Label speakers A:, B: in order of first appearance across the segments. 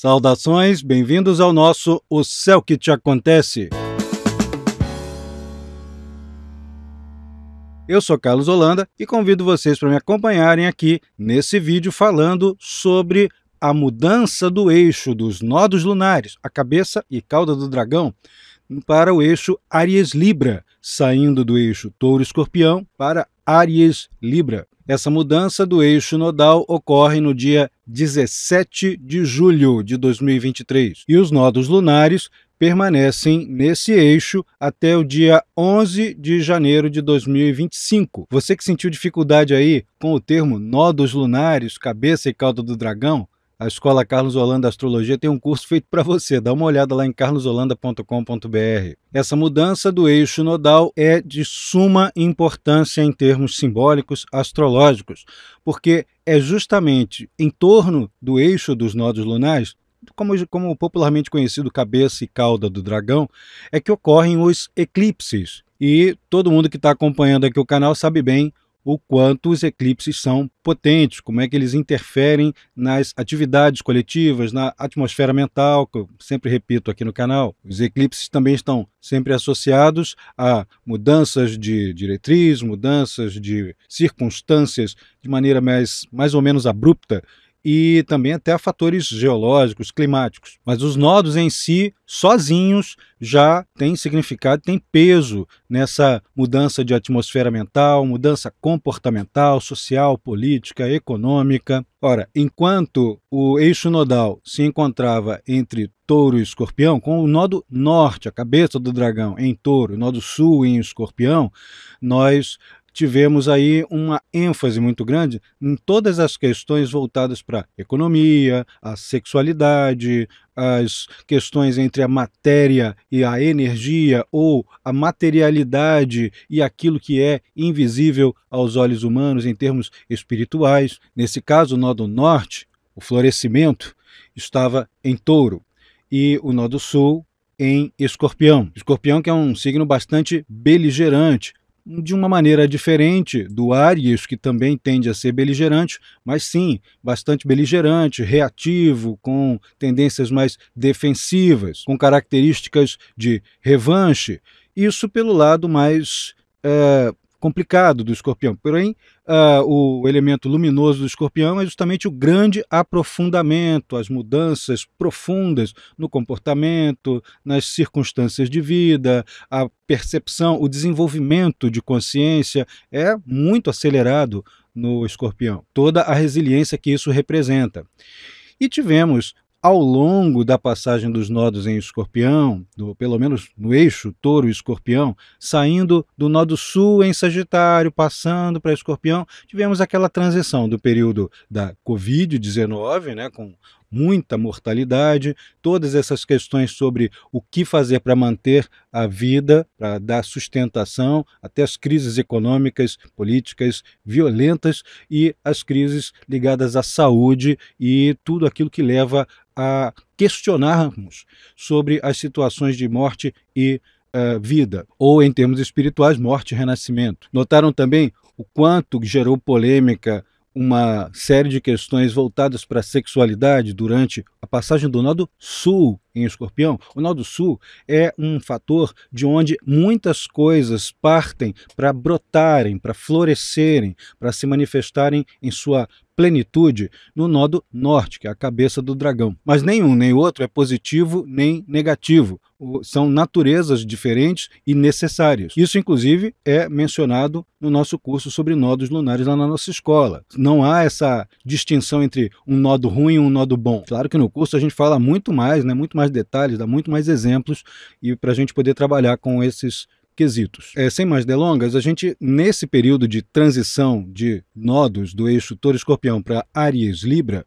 A: Saudações, bem-vindos ao nosso O Céu que Te Acontece. Eu sou Carlos Holanda e convido vocês para me acompanharem aqui nesse vídeo falando sobre a mudança do eixo dos nodos lunares, a cabeça e cauda do dragão, para o eixo Áries-Libra, saindo do eixo Touro-Escorpião para Áries-Libra. Essa mudança do eixo nodal ocorre no dia 17 de julho de 2023 e os nodos lunares permanecem nesse eixo até o dia 11 de janeiro de 2025. Você que sentiu dificuldade aí com o termo nodos lunares, cabeça e cauda do dragão, a Escola Carlos Holanda Astrologia tem um curso feito para você. Dá uma olhada lá em carlosholanda.com.br. Essa mudança do eixo nodal é de suma importância em termos simbólicos astrológicos, porque é justamente em torno do eixo dos nodos lunares, como popularmente conhecido cabeça e cauda do dragão, é que ocorrem os eclipses. E todo mundo que está acompanhando aqui o canal sabe bem o quanto os eclipses são potentes, como é que eles interferem nas atividades coletivas, na atmosfera mental, que eu sempre repito aqui no canal. Os eclipses também estão sempre associados a mudanças de diretriz, mudanças de circunstâncias de maneira mais ou menos abrupta, e também até a fatores geológicos, climáticos. Mas os nodos em si, sozinhos, já têm significado, têm peso nessa mudança de atmosfera mental, mudança comportamental, social, política, econômica. Ora, enquanto o eixo nodal se encontrava entre Touro e Escorpião, com o nodo norte, a cabeça do dragão, em Touro, o nodo sul em Escorpião, nós tivemos aí uma ênfase muito grande em todas as questões voltadas para a economia, a sexualidade, as questões entre a matéria e a energia, ou a materialidade e aquilo que é invisível aos olhos humanos em termos espirituais. Nesse caso, o nodo norte, o florescimento, estava em Touro, e o nodo sul em Escorpião. Escorpião, que é um signo bastante beligerante, de uma maneira diferente do Áries, que também tende a ser beligerante, mas sim, bastante beligerante, reativo, com tendências mais defensivas, com características de revanche. Isso pelo lado mais complicado do Escorpião. Porém, o elemento luminoso do Escorpião é justamente o grande aprofundamento, as mudanças profundas no comportamento, nas circunstâncias de vida, a percepção, o desenvolvimento de consciência é muito acelerado no Escorpião. Toda a resiliência que isso representa. E tivemos, ao longo da passagem dos nodos em Escorpião, pelo menos no eixo Touro e Escorpião, saindo do nodo sul em Sagitário, passando para Escorpião, tivemos aquela transição do período da Covid-19, né, com muita mortalidade, todas essas questões sobre o que fazer para manter a vida, para dar sustentação, até as crises econômicas, políticas violentas e as crises ligadas à saúde e tudo aquilo que leva a questionarmos sobre as situações de morte e vida, ou em termos espirituais, morte e renascimento. Notaram também o quanto gerou polêmica uma série de questões voltadas para a sexualidade durante a passagem do nodo sul em Escorpião? O nodo sul é um fator de onde muitas coisas partem para brotarem, para florescerem, para se manifestarem em sua plenitude no nodo norte, que é a cabeça do dragão. Mas nenhum nem outro é positivo nem negativo. São naturezas diferentes e necessárias. Isso, inclusive, é mencionado no nosso curso sobre nodos lunares lá na nossa escola. Não há essa distinção entre um nodo ruim e um nodo bom. Claro que no curso a gente fala muito mais, né, muito mais detalhes, dá muito mais exemplos, e para a gente poder trabalhar com esses quesitos. Sem mais delongas, a gente, nesse período de transição de nodos do eixo Touro-Escorpião para Áries-Libra,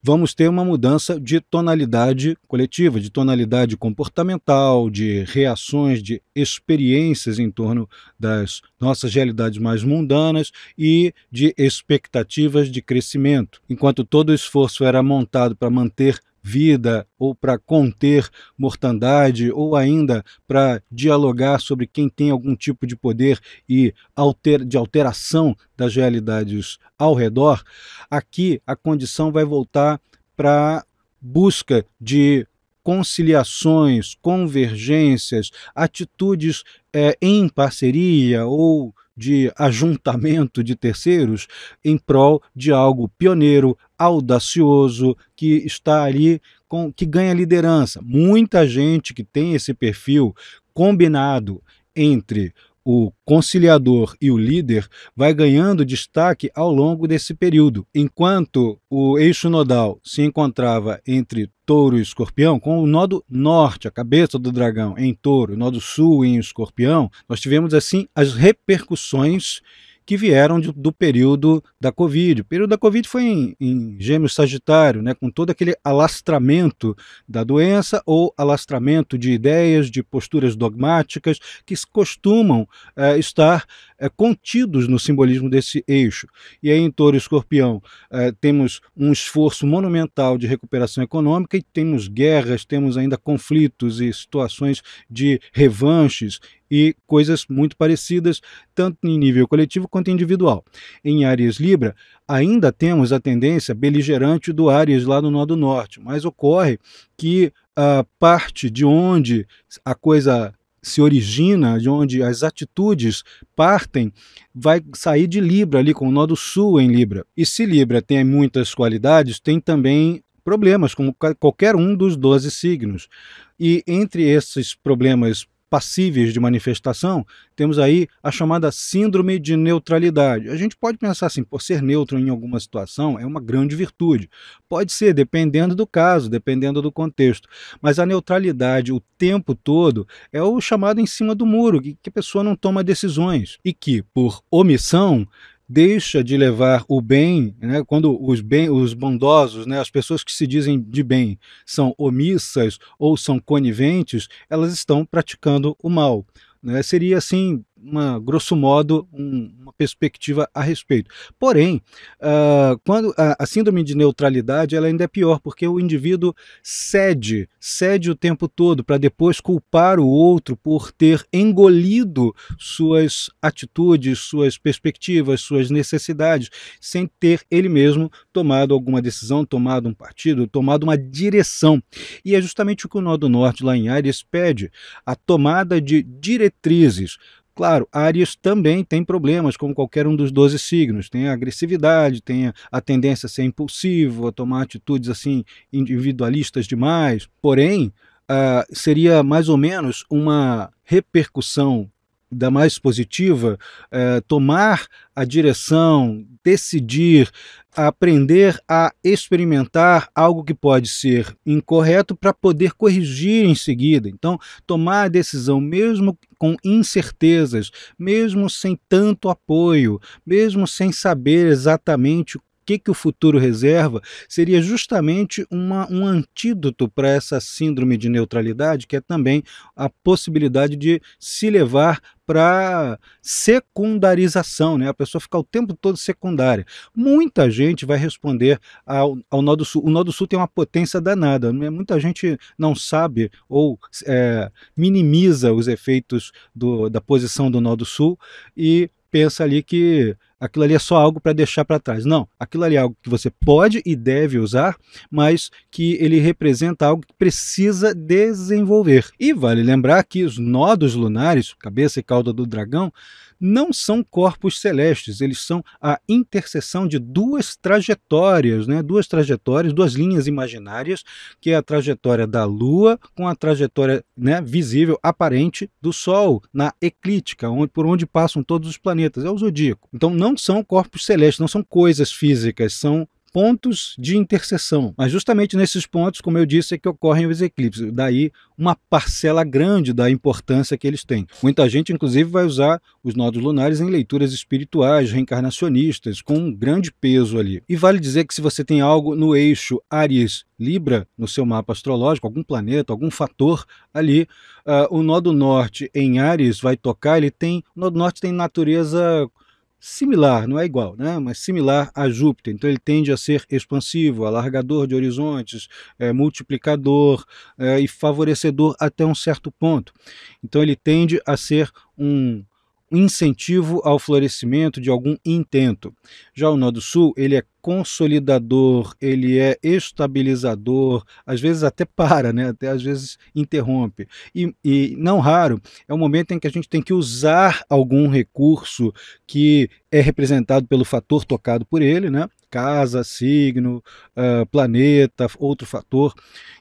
A: vamos ter uma mudança de tonalidade coletiva, de tonalidade comportamental, de reações, de experiências em torno das nossas realidades mais mundanas e de expectativas de crescimento. Enquanto todo o esforço era montado para manter vida, ou para conter mortandade, ou ainda para dialogar sobre quem tem algum tipo de poder e de alteração das realidades ao redor, aqui a condição vai voltar para busca de conciliações, convergências, atitudes em parceria ou de ajuntamento de terceiros em prol de algo pioneiro, audacioso, que está ali, que ganha liderança. Muita gente que tem esse perfil combinado entre o conciliador e o líder vai ganhando destaque ao longo desse período. Enquanto o eixo nodal se encontrava entre Touro e Escorpião, com o nodo norte, a cabeça do dragão, em Touro, o nodo sul em Escorpião, nós tivemos assim as repercussões que vieram do período da Covid. O período da Covid foi em Gêmeos Sagitário, né, com todo aquele alastramento da doença ou alastramento de ideias, de posturas dogmáticas que costumam estar contidos no simbolismo desse eixo. E aí em Touro e Escorpião temos um esforço monumental de recuperação econômica e temos guerras, temos ainda conflitos e situações de revanches e coisas muito parecidas, tanto em nível coletivo quanto individual. Em Áries Libra, ainda temos a tendência beligerante do Áries lá no Nodo Norte, mas ocorre que a parte de onde a coisa se origina, de onde as atitudes partem, vai sair de Libra ali com o Nodo Sul em Libra. E se Libra tem muitas qualidades, tem também problemas, como qualquer um dos 12 signos. E entre esses problemas passíveis de manifestação, temos aí a chamada síndrome de neutralidade. A gente pode pensar assim, por ser neutro em alguma situação é uma grande virtude. Pode ser, dependendo do caso, dependendo do contexto. Mas a neutralidade o tempo todo é o chamado em cima do muro, que a pessoa não toma decisões e que, por omissão, deixa de levar o bem, né, quando os bondosos, né, as pessoas que se dizem de bem, são omissas ou são coniventes, elas estão praticando o mal. Né? Seria assim, grosso modo, uma perspectiva a respeito. Porém, quando a síndrome de neutralidade ela ainda é pior, porque o indivíduo cede o tempo todo para depois culpar o outro por ter engolido suas atitudes, suas perspectivas, suas necessidades, sem ter ele mesmo tomado alguma decisão, tomado um partido, tomado uma direção. E é justamente o que o Nodo Norte lá em Áries pede, a tomada de diretrizes. Claro, Áries também tem problemas, como qualquer um dos 12 signos. Tem a agressividade, tem a tendência a ser impulsivo, a tomar atitudes assim individualistas demais. Porém, seria mais ou menos uma repercussão da mais positiva, tomar a direção, decidir, aprender a experimentar algo que pode ser incorreto para poder corrigir em seguida. Então, tomar a decisão mesmo com incertezas, mesmo sem tanto apoio, mesmo sem saber exatamente o que o futuro reserva, seria justamente um antídoto para essa síndrome de neutralidade, que é também a possibilidade de se levar para secundarização, né? A pessoa ficar o tempo todo secundária. Muita gente vai responder ao Nodo Sul. O Nodo Sul tem uma potência danada, né? Muita gente não sabe ou minimiza os efeitos da posição do Nodo Sul e pensa ali que aquilo ali é só algo para deixar para trás. Não, aquilo ali é algo que você pode e deve usar, mas que ele representa algo que precisa desenvolver. E vale lembrar que os nodos lunares, cabeça e cauda do dragão, não são corpos celestes, eles são a interseção de duas trajetórias, né? Duas linhas imaginárias, que é a trajetória da Lua com a trajetória, né, visível, aparente do Sol, na eclíptica, por onde passam todos os planetas, é o zodíaco. Então não são corpos celestes, não são coisas físicas, são pontos de interseção. Mas justamente nesses pontos, como eu disse, é que ocorrem os eclipses. Daí uma parcela grande da importância que eles têm. Muita gente, inclusive, vai usar os nodos lunares em leituras espirituais, reencarnacionistas, com um grande peso ali. E vale dizer que se você tem algo no eixo Áries-Libra, no seu mapa astrológico, algum planeta, algum fator ali, o nodo norte em Áries vai tocar, o nodo norte tem natureza similar, não é igual, né? Mas similar a Júpiter. Então ele tende a ser expansivo, alargador de horizontes, multiplicador e favorecedor até um certo ponto. Então ele tende a ser incentivo ao florescimento de algum intento. Já o Nodo Sul, ele é consolidador, ele é estabilizador, às vezes até para, né? Até às vezes interrompe. E não raro, é o momento em que a gente tem que usar algum recurso que é representado pelo fator tocado por ele, né? Casa, signo, planeta, outro fator.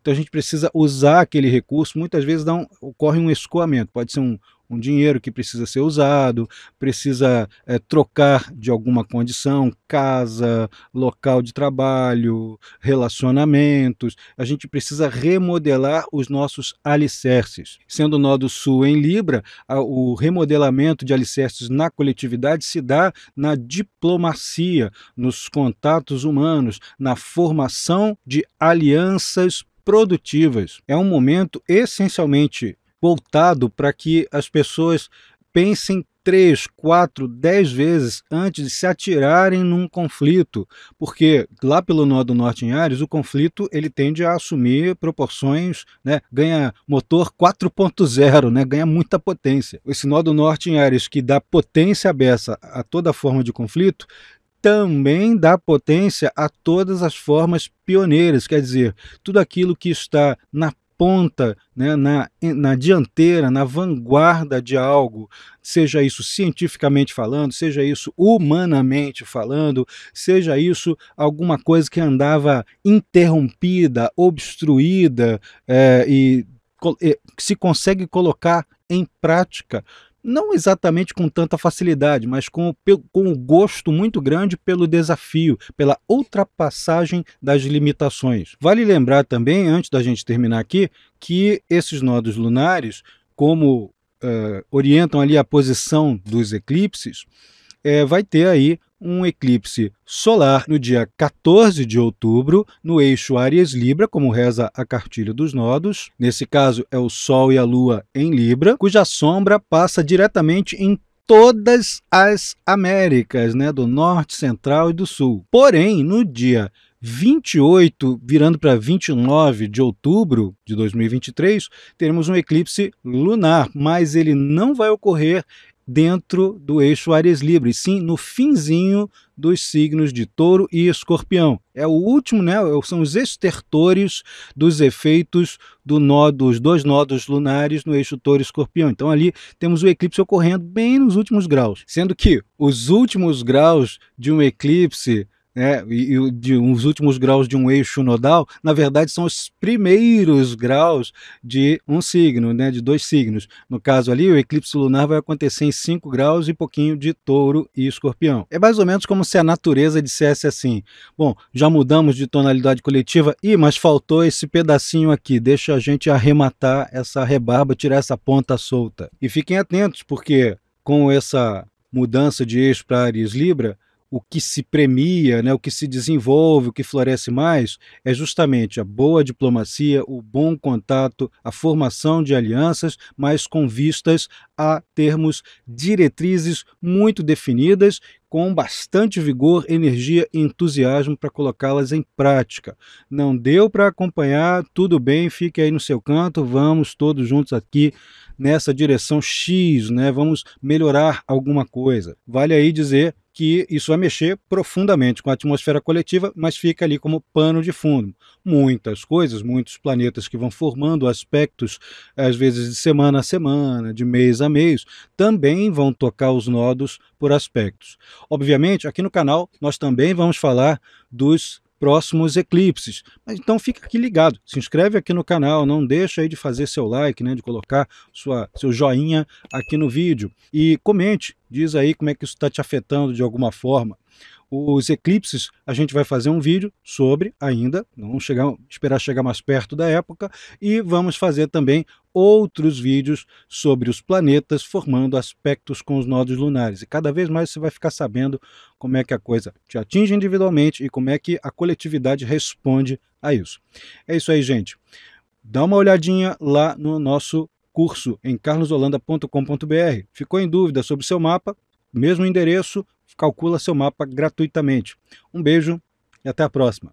A: Então a gente precisa usar aquele recurso, muitas vezes ocorre um escoamento, pode ser um dinheiro que precisa ser usado, precisa trocar de alguma condição, casa, local de trabalho, relacionamentos, a gente precisa remodelar os nossos alicerces. Sendo o Nodo Sul em Libra, o remodelamento de alicerces na coletividade se dá na diplomacia, nos contatos humanos, na formação de alianças produtivas. É um momento essencialmente voltado para que as pessoas pensem 3, 4, 10 vezes antes de se atirarem num conflito, porque lá pelo Nodo Norte em Áries, o conflito ele tende a assumir proporções, né, ganha motor 4.0, né, ganha muita potência. Esse Nodo Norte em Áries que dá potência à beça a toda forma de conflito, também dá potência a todas as formas pioneiras, quer dizer, tudo aquilo que está na ponta, né, na dianteira, na vanguarda de algo, seja isso cientificamente falando, seja isso humanamente falando, seja isso alguma coisa que andava interrompida, obstruída e que se consegue colocar em prática, não exatamente com tanta facilidade, mas com um gosto muito grande pelo desafio, pela ultrapassagem das limitações. Vale lembrar também, antes da gente terminar aqui, que esses nodos lunares, como orientam ali a posição dos eclipses, vai ter aí um eclipse solar no dia 14 de outubro, no eixo Áries-Libra, como reza a cartilha dos nodos. Nesse caso, é o Sol e a Lua em Libra, cuja sombra passa diretamente em todas as Américas, né, do Norte, Central e do Sul. Porém, no dia 28, virando para 29 de outubro de 2023, teremos um eclipse lunar, mas ele não vai ocorrer dentro do eixo Áries-Libra, e sim no finzinho dos signos de Touro e Escorpião. É o último, né? São os estertores dos efeitos dos dois nodos lunares no eixo Touro e Escorpião. Então ali temos o eclipse ocorrendo bem nos últimos graus, sendo que os últimos graus de um eclipse, né, e de uns últimos graus de um eixo nodal, na verdade são os primeiros graus de um signo, né, de 2 signos. No caso ali, o eclipse lunar vai acontecer em 5 graus e pouquinho de Touro e Escorpião. É mais ou menos como se a natureza dissesse assim: bom, já mudamos de tonalidade coletiva, mas faltou esse pedacinho aqui, deixa a gente arrematar essa rebarba, tirar essa ponta solta. E fiquem atentos, porque com essa mudança de eixo para Áries-Libra, o que se premia, né, o que se desenvolve, o que floresce mais, é justamente a boa diplomacia, o bom contato, a formação de alianças, mas com vistas a termos diretrizes muito definidas, com bastante vigor, energia e entusiasmo para colocá-las em prática. Não deu para acompanhar? Tudo bem, fique aí no seu canto, vamos todos juntos aqui nessa direção X, né? Vamos melhorar alguma coisa. Vale aí dizer que isso vai mexer profundamente com a atmosfera coletiva, mas fica ali como pano de fundo. Muitas coisas, muitos planetas que vão formando aspectos, às vezes de semana a semana, de mês a mês, também vão tocar os nodos por aspectos. Obviamente, aqui no canal, nós também vamos falar dos próximos eclipses. Mas então fica aqui ligado, se inscreve aqui no canal, não deixa aí de fazer seu like, né, de colocar seu joinha aqui no vídeo e comente, diz aí como é que isso está te afetando de alguma forma. Os eclipses, a gente vai fazer um vídeo sobre ainda, vamos esperar chegar mais perto da época, e vamos fazer também outros vídeos sobre os planetas formando aspectos com os nodos lunares. E cada vez mais você vai ficar sabendo como é que a coisa te atinge individualmente e como é que a coletividade responde a isso. É isso aí, gente. Dá uma olhadinha lá no nosso curso em carlosholanda.com.br. Ficou em dúvida sobre o seu mapa? Mesmo endereço, calcula seu mapa gratuitamente. Um beijo e até a próxima.